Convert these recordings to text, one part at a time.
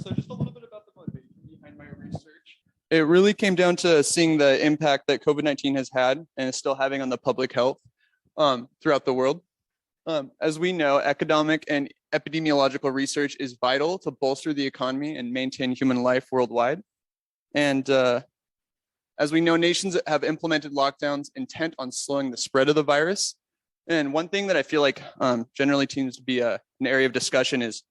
So just a little bit about the motivation behind my research. It really came down to seeing the impact that COVID-19 has had and is still having on the public health throughout the world. As we know, economic and epidemiological research is vital to bolster the economy and maintain human life worldwide. And as we know, nations have implemented lockdowns intent on slowing the spread of the virus. And one thing that I feel like generally seems to be an area of discussion is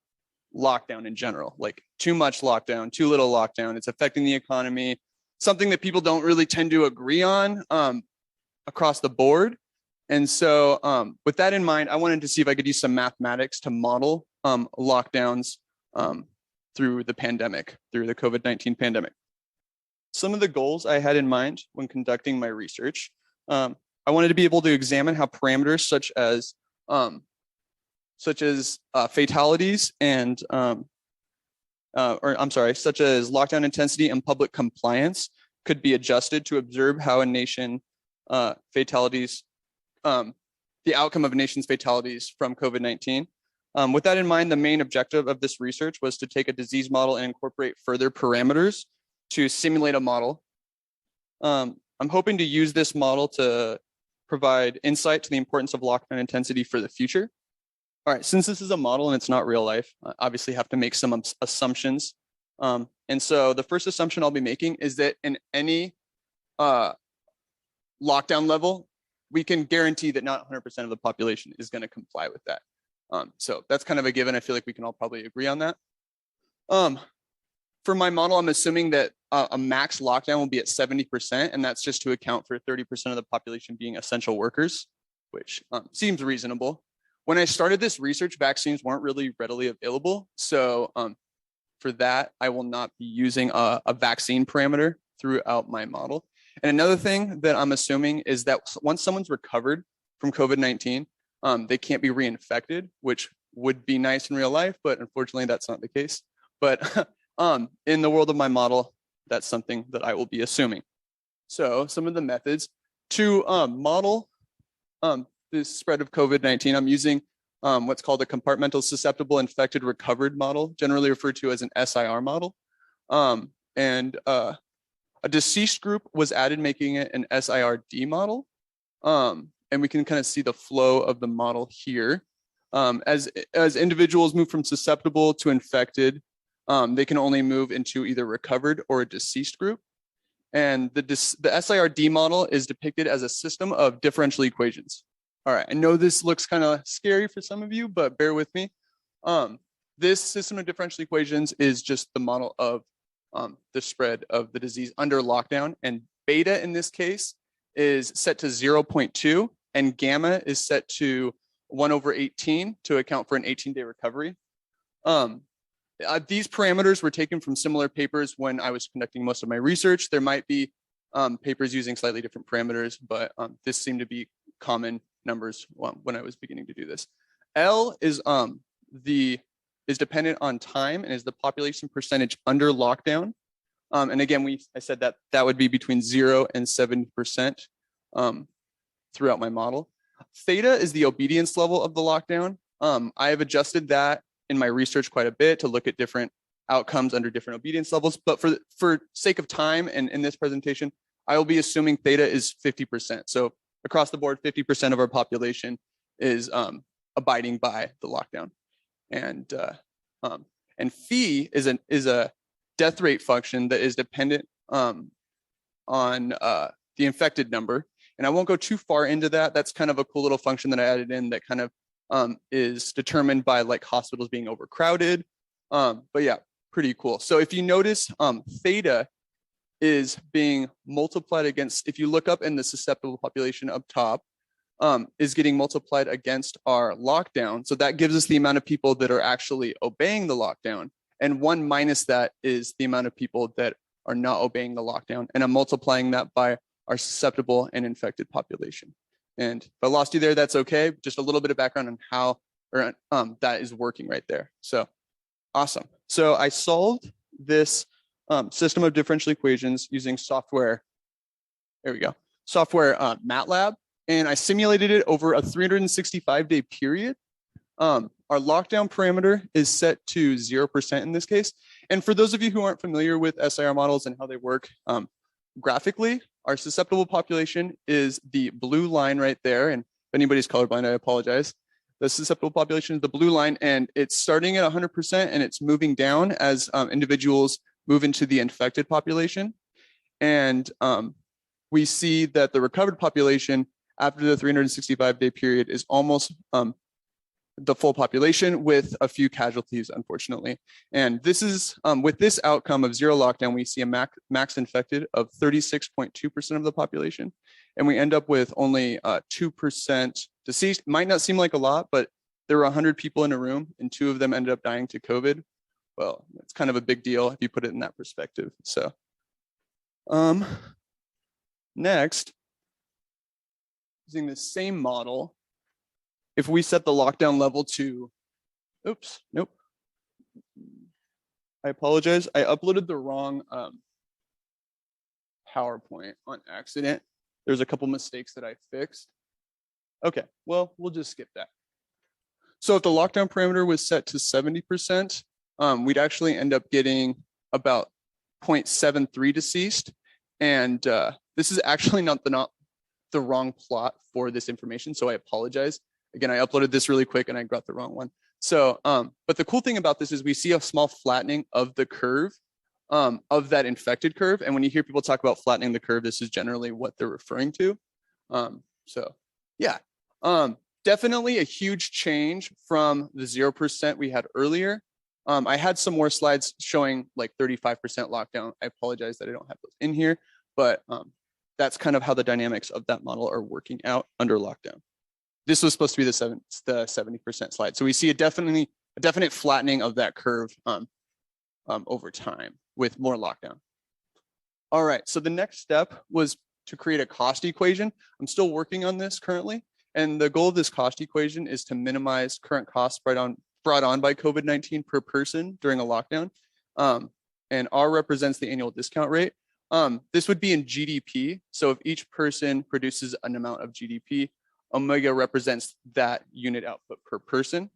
lockdown in general, like too much lockdown, too little lockdown. It's affecting the economy, something that people don't really tend to agree on across the board. And so with that in mind, I wanted to see if I could use some mathematics to model lockdowns through the pandemic, through the COVID-19 pandemic. Some of the goals I had in mind when conducting my research, I wanted to be able to examine how parameters such as fatalities and, such as lockdown intensity and public compliance could be adjusted to observe how a nation fatalities, the outcome of a nation's fatalities from COVID-19. With that in mind, the main objective of this research was to take a disease model and incorporate further parameters to simulate a model. I'm hoping to use this model to provide insight to the importance of lockdown intensity for the future. All right, since this is a model and it's not real life, I obviously have to make some assumptions. And so the first assumption I'll be making is that in any lockdown level, we can guarantee that not 100% of the population is going to comply with that. So that's kind of a given. I feel like we can all probably agree on that. For my model, I'm assuming that a max lockdown will be at 70%, and that's just to account for 30% of the population being essential workers, which seems reasonable. When I started this research, vaccines weren't really readily available. So for that, I will not be using a vaccine parameter throughout my model. And another thing that I'm assuming is that once someone's recovered from COVID-19, they can't be reinfected, which would be nice in real life, but unfortunately that's not the case. But in the world of my model, that's something that I will be assuming. So some of the methods to model the spread of COVID-19, I'm using what's called a compartmental susceptible infected recovered model, generally referred to as an SIR model. A deceased group was added, making it an SIRD model. And we can kind of see the flow of the model here. As individuals move from susceptible to infected, they can only move into either recovered or a deceased group. And the SIRD model is depicted as a system of differential equations. All right, I know this looks kind of scary for some of you, but bear with me. This system of differential equations is just the model of the spread of the disease under lockdown, and beta in this case is set to 0.2 and gamma is set to 1/18 to account for an 18-day recovery. These parameters were taken from similar papers when I was conducting most of my research. There might be papers using slightly different parameters, but this seemed to be common numbers when I was beginning to do this. L is dependent on time and is the population percentage under lockdown. And again, I said that would be between 0 and 70% throughout my model. Theta is the obedience level of the lockdown. I have adjusted that in my research quite a bit to look at different outcomes under different obedience levels. But for sake of time and in this presentation, I will be assuming theta is 50%. So across the board, 50% of our population is abiding by the lockdown. And phi is a death rate function that is dependent on the infected number. And I won't go too far into that. That's kind of a cool little function that I added in that kind of is determined by like hospitals being overcrowded. But yeah, pretty cool. So if you notice, theta is being multiplied against, if you look up in the susceptible population up top, is getting multiplied against our lockdown. So that gives us the amount of people that are actually obeying the lockdown. And 1 minus that is the amount of people that are not obeying the lockdown. And I'm multiplying that by our susceptible and infected population. And if I lost you there, that's okay. Just a little bit of background on how that is working right there. So awesome. So I solved this system of differential equations using software. There we go. Software MATLAB. And I simulated it over a 365-day period. Our our lockdown parameter is set to 0% in this case. And for those of you who aren't familiar with SIR models and how they work graphically, our susceptible population is the blue line right there. And if anybody's colorblind, I apologize. The susceptible population is the blue line, and it's starting at 100% and it's moving down as individuals move into the infected population. And we see that the recovered population after the 365-day period is almost the full population with a few casualties, unfortunately. And this is, with this outcome of zero lockdown, we see a max infected of 36.2% of the population. And we end up with only 2% deceased. Might not seem like a lot, but there were 100 people in a room and 2 of them ended up dying to COVID. Well, it's kind of a big deal if you put it in that perspective. So next, using the same model, if we set the lockdown level to, oops, nope. I apologize. I uploaded the wrong PowerPoint on accident. There's a couple mistakes that I fixed. Okay, well, we'll just skip that. So if the lockdown parameter was set to 70%, we'd actually end up getting about 0.73 deceased. And this is actually not the wrong plot for this information, so I apologize. Again, I uploaded this really quick and I got the wrong one. So, but the cool thing about this is we see a small flattening of the curve, of that infected curve. And when you hear people talk about flattening the curve, this is generally what they're referring to. So yeah, definitely a huge change from the 0% we had earlier. I had some more slides showing like 35% lockdown. I apologize that I don't have those in here, but that's kind of how the dynamics of that model are working out under lockdown. This was supposed to be the 70% slide. So we see a definite flattening of that curve over time with more lockdown. All right, so the next step was to create a cost equation. I'm still working on this currently. And the goal of this cost equation is to minimize current costs brought on by COVID-19 per person during a lockdown. And R represents the annual discount rate. This would be in GDP. So if each person produces an amount of GDP, omega represents that unit output per person.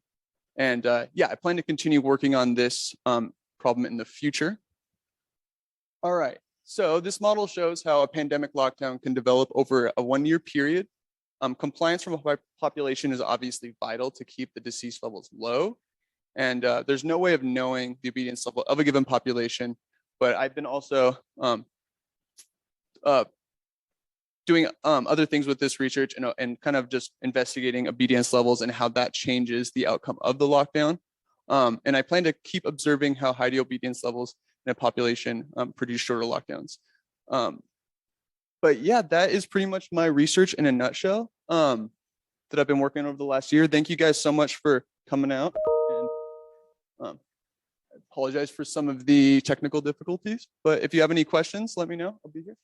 And yeah, I plan to continue working on this problem in the future. All right, so this model shows how a pandemic lockdown can develop over a 1-year period. Compliance from a population is obviously vital to keep the disease levels low. And there's no way of knowing the obedience level of a given population, but I've been also doing other things with this research and kind of just investigating obedience levels and how that changes the outcome of the lockdown. And I plan to keep observing how high the obedience levels in a population produce shorter lockdowns. But yeah, that is pretty much my research in a nutshell that I've been working on over the last year. Thank you guys so much for coming out. And I apologize for some of the technical difficulties, but if you have any questions, let me know. I'll be here.